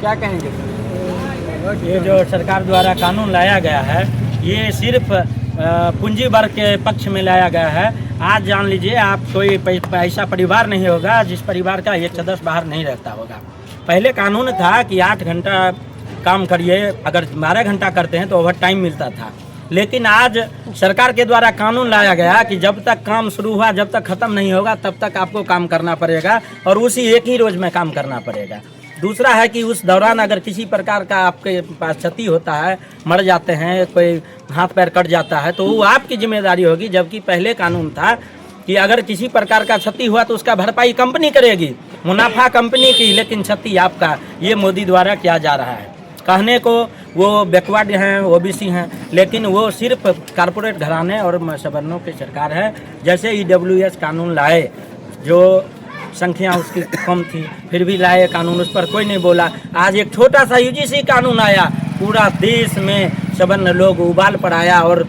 क्या कहेंगे? ये जो सरकार द्वारा कानून लाया गया है, ये सिर्फ पूंजी वर्ग के पक्ष में लाया गया है। आज जान लीजिए, आप कोई ऐसा परिवार नहीं होगा जिस परिवार का एक सदस्य बाहर नहीं रहता होगा। पहले कानून था कि 8 घंटा काम करिए, अगर 12 घंटा करते हैं तो ओवर टाइम मिलता था। लेकिन आज सरकार के द्वारा कानून लाया गया कि जब तक काम शुरू हुआ, जब तक ख़त्म नहीं होगा, तब तक आपको काम करना पड़ेगा और उसी एक ही रोज़ में काम करना पड़ेगा। दूसरा है कि उस दौरान अगर किसी प्रकार का आपके पास क्षति होता है, मर जाते हैं, कोई हाथ पैर कट जाता है, तो वो आपकी जिम्मेदारी होगी। जबकि पहले कानून था कि अगर किसी प्रकार का क्षति हुआ तो उसका भरपाई कंपनी करेगी, मुनाफा कंपनी की, लेकिन क्षति आपका। ये मोदी द्वारा किया जा रहा है। कहने को वो बैकवर्ड हैं, ओबीसी हैं, लेकिन वो सिर्फ कारपोरेट घराने और सवर्णों की सरकार है। जैसे EWS कानून लाए, जो संख्या उसकी कम थी, फिर भी लाए कानून, उस पर कोई नहीं बोला। आज एक छोटा सा UGC कानून आया, पूरा देश में सवर्ण लोग उबाल पर आया और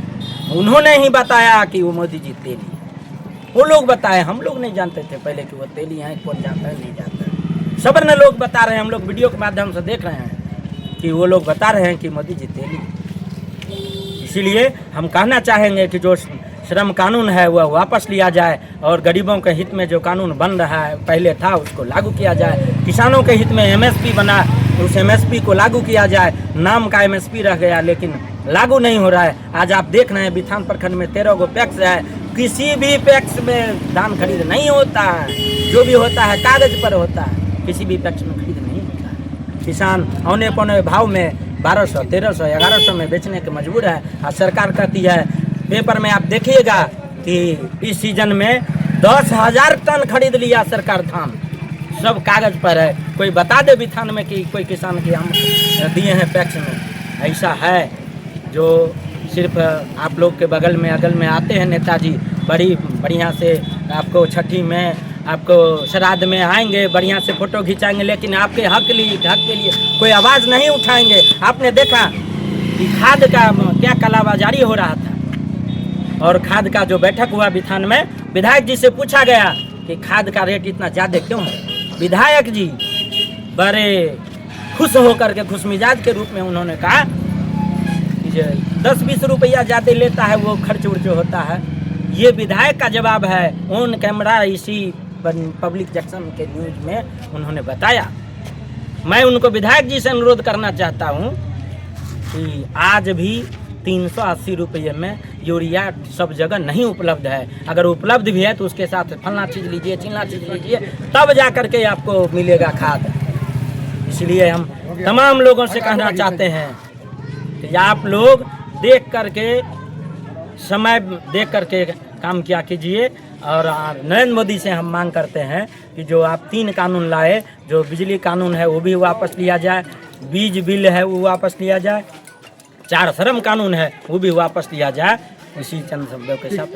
उन्होंने ही बताया कि वो मोदी जी तेली। वो लोग बताए, हम लोग नहीं जानते थे पहले कि वो तेली हैं, कौन जानता है, नहीं जानता है। सवर्ण लोग बता रहे हैं, हम लोग वीडियो के माध्यम से देख रहे हैं कि वो लोग बता रहे हैं कि मोदी जी तेली। इसीलिए हम कहना चाहेंगे कि जो श्रम कानून है वह वापस लिया जाए और गरीबों के हित में जो कानून बन रहा है, पहले था, उसको लागू किया जाए। किसानों के हित में MSP बना, उस MSP को लागू किया जाए। नाम का MSP रह गया, लेकिन लागू नहीं हो रहा है। आज आप देख रहे हैं बिथान प्रखंड में 13 गो पैक्स है, किसी भी पैक्स में धान खरीद नहीं होता है। जो भी होता है कागज पर होता है, किसी भी पैक्स में खरीद नहीं होता है। किसान औने पौने भाव में 1200, 1300, 1100 में बेचने के मजबूर है। और सरकार कहती है, पेपर में आप देखिएगा कि इस सीजन में 10,000 टन खरीद लिया सरकार धान, सब कागज पर है। कोई बता दे बिथान में कि कोई किसान की हम दिए हैं पैक्स में। ऐसा है जो सिर्फ आप लोग के बगल में अगल में आते हैं नेताजी, बड़ी बढ़िया से आपको छठी में, आपको श्राद्ध में आएंगे, बढ़िया से फोटो खिंचाएंगे, लेकिन आपके हक के लिए कोई आवाज़ नहीं उठाएंगे। आपने देखा कि खाद का क्या कालाबाजारी हो रहा था, और खाद का जो बैठक हुआ बिथान में, विधायक जी से पूछा गया कि खाद का रेट इतना ज़्यादा क्यों है। विधायक जी बड़े खुश होकर के, खुश मिजाज के रूप में उन्होंने कहा कि 10-20 रुपया ज़्यादा लेता है वो खर्च उर्च होता है। ये विधायक का जवाब है, ऑन कैमरा इसी पब्लिक जंक्शन के न्यूज में उन्होंने बताया। मैं उनको विधायक जी से अनुरोध करना चाहता हूँ कि आज भी 380 रुपये में यूरिया सब जगह नहीं उपलब्ध है। अगर उपलब्ध भी है तो उसके साथ फलना चीज़ लीजिए, चिलना चीज़ लीजिए, तब जा कर के आपको मिलेगा खाद। इसलिए हम तमाम लोगों से कहना चाहते हैं कि आप लोग देख करके, समय देख करके काम किया कीजिए। और नरेंद्र मोदी से हम मांग करते हैं कि जो आप 3 कानून लाए, जो बिजली कानून है वो भी वापस लिया जाए, बीज बिल है वो वापस लिया जाए, 4 श्रम कानून है वो भी वापस लिया जाए। इसी चंद शब्दों के साथ